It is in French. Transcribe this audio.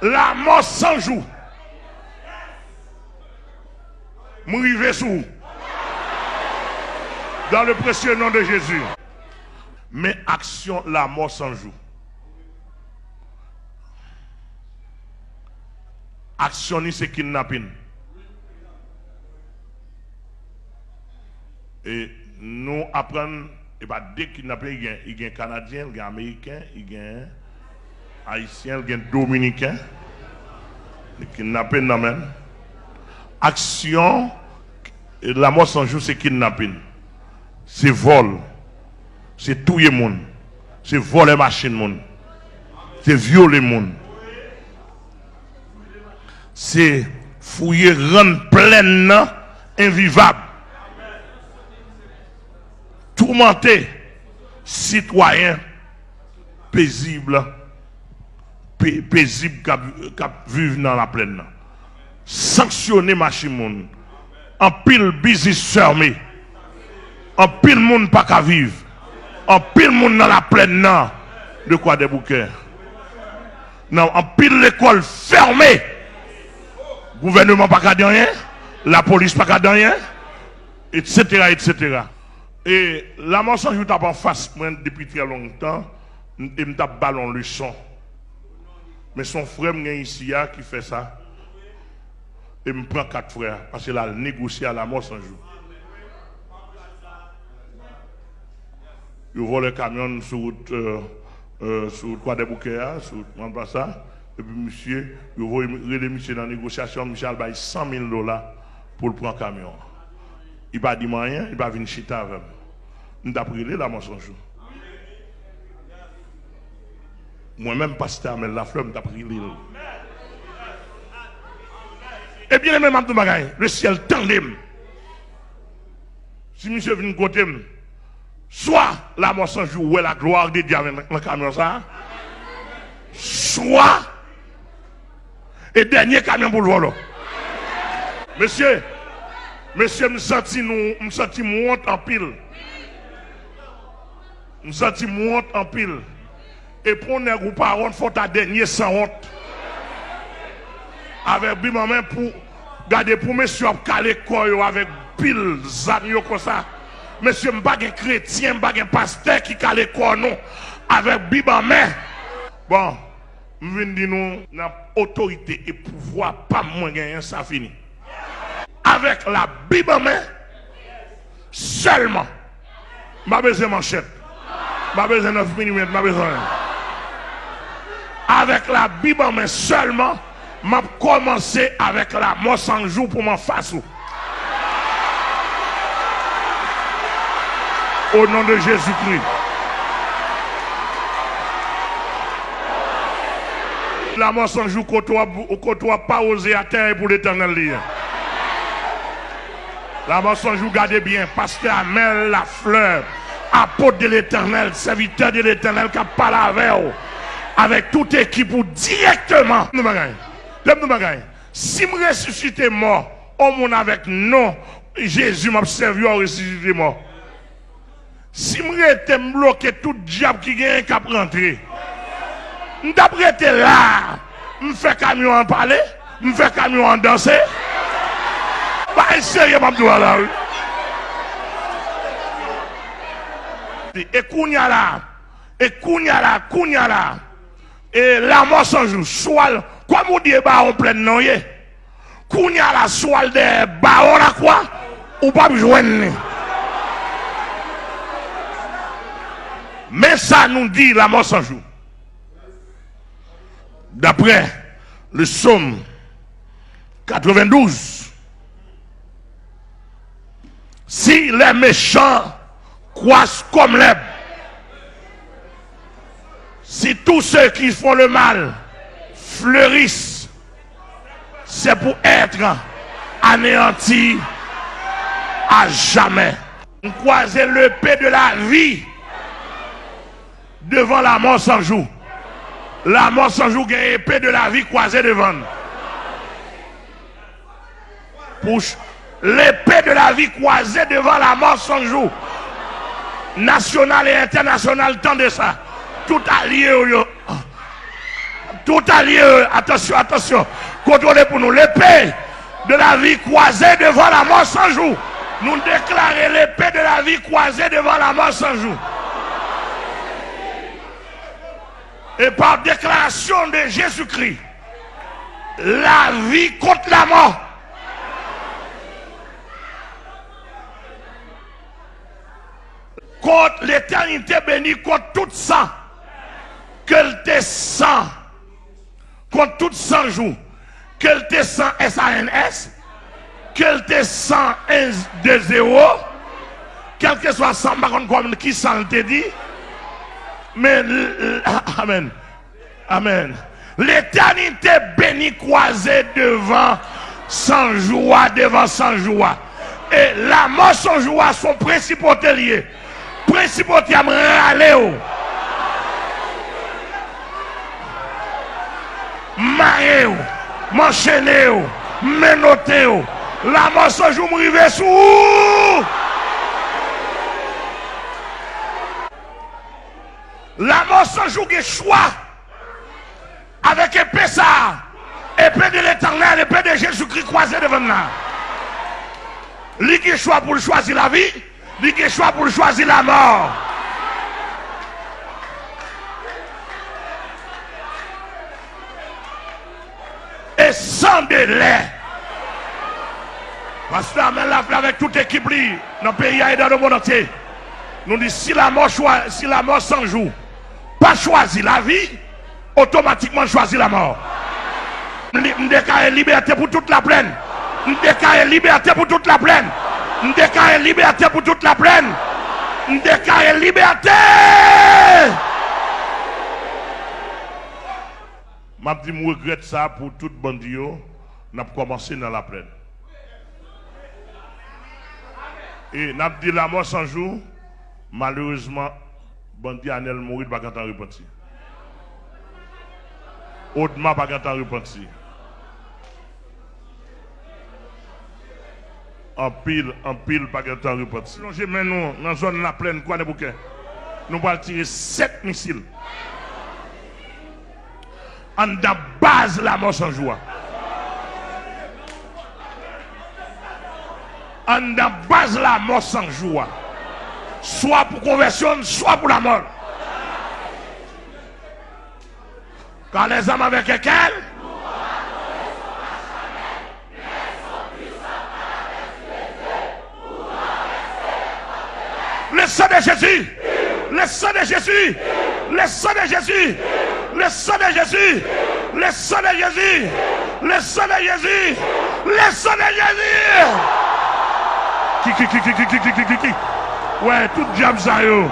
La mort sans jour. M'rive sous. Dans le précieux nom de Jésus. Mais action la mort sans jour. Action c'est kidnapping. Et nous apprenons, et pas des kidnappés, il y a Canadiens, il y a Américains, il y a Haïtiens, il y a Dominicains. Les kidnappés non même. Action, la mort sans jour c'est kidnapping. C'est vol. C'est tuer monde. C'est voler machine monde. C'est violer monde. C'est fouiller rendre pleine invivable. Tourmenter citoyens paisibles qui vivent dans la plaine. Sanctionner machine monde. En pile business fermé. En pile monde pas qu'à vivre. En pile monde dans la plaine non. De quoi des bouquets. Non, en pile l'école fermée. Gouvernement pas qu'à rien. La police pas qu'à rien. Etc. etc. Et la mort sans jour tape en face depuis très longtemps. Et me tape ballon leçon. Mais son frère ici qui fait ça. Et me prend 4 frères. Parce qu'il a négocié à la mort sans jour. Il vole le camion sur route quoi des bouquets, sur route ça. Et puis monsieur, il voit les monsieur dans la négociation, monsieur a 100 000 $ pour le prendre camion. Il va dire rien, il va venir chita avec. Nous avons pris la mort sans jour. Moi-même, pasteur Amel Lafleur, nous avons pris l'île. Et bien, même le ciel tendait. Si monsieur vient côté, soit la mort sans jour, ou la gloire de Dieu avec le camion ça, soit, et dernier camion pour le voler. Monsieur, me senti honte en pile. Me senti honte en pile. Et pour ne vous pas honte, faut ta dernier sans honte. Avec bim en main pour garder pour monsieur caler corps avec pile zanio comme ça. Monsieur m'pas un chrétien, m'pas un pasteur qui cale corps non avec bim en main. Bon, me vinn dire nous n'a autorité et pouvoir pas moins gagner ça fini. Avec la Bible en main, seulement, ma besoin de manchette, ma besoin de 9 mm, ma besoin. Avec la Bible en main seulement, m'a commencé avec la mort sans jour pour m'en face. Au nom de Jésus-Christ. La mort sans jour côtoie pas osé à terre pour l'éternel lien. La mort sans jour, gardez bien, pasteur Amel Lafleur, apôtre de l'éternel, serviteur de l'éternel qui a parlé avec vous, avec toute équipe ou directement. Si je ressuscite mort, on mon avec non, Jésus m'a servi à ressusciter mort. Si je été bloqué tout diable qui vient qu'à rentrer, d'après été là, je fais camion en parler, je fais camion en danser. Pas sérieux, ma doigt là. Et kounya là. Et la mort sans jour, soit, comme on dit, on plein de noyer. Kounya là, soit des barons là quoi, ou pas joindre. Mais ça nous dit la mort sans jour. D'après le psaume 92. Si les méchants croissent comme l'herbe, si tous ceux qui font le mal fleurissent, c'est pour être anéantis à jamais. On croise l'épée de la vie devant la mort sans jour. La mort sans jour gagne l'épée de la vie croisée devant. Push. L'épée de la vie croisée devant la mort sans jour. National et international, tant de ça. Tout allié, tout allié, attention, attention, contrôlez pour nous l'épée de la vie croisée devant la mort sans jour. Nous déclarons l'épée de la vie croisée devant la mort sans jour. Et par déclaration de Jésus-Christ, la vie contre la mort. Contre l'éternité bénie, contre tout sang. Qu'elle te sent. Contre tout sang jour. Qu'elle te sent SANS. Qu'elle te sent 1, 2, 0. Quel que soit ça, comme qui s'en te dit. Mais, amen. Amen. L'éternité bénie croisée devant sans joie, devant sans joie. Et la mort sans joie sont principautés liés. Principautés à me râler. Marrer, m'enchaîner, menoter. La mort sans joie m'rive sous. La mort sans jour qui choix avec épée ça, épée de l'éternel, épée de Jésus-Christ croisée devant nous. Lui qui choix pour choisir la vie, lui qui choix pour choisir la mort. Et sans délai. Parce que la avec toute équipe dans le pays et dans le monde entier. Nous disons si la mort sans jour. Pas choisir la vie, automatiquement choisir la mort. Nous déclarons liberté pour toute la plaine. Nous déclarons liberté pour toute la plaine. Nous déclarons liberté pour toute la plaine. Nous déclarons liberté. Je dis, je regrette ça pour tout bandit. Nous avons commencé dans la plaine. Et nous avons dit la mort sans jour, malheureusement. Bandi Anel mourir pas quand on repentir. Audement pas quand on repentir. En pile pas quand on repentir. Plongez maintenant dans la zone la plaine quoi de bouquet. Nous allons tirer 7 missiles. En la base la mort sans joie. En la base la mort sans joie. Soit pour conversion, soit pour la mort. Quand les hommes avec lesquels le sang de Jésus, le sang de Jésus, le sang de Jésus, le sang de Jésus, le sang de Jésus, le sang de Jésus, le sang de Jésus. Qui. Ouais, tout diable ça yo.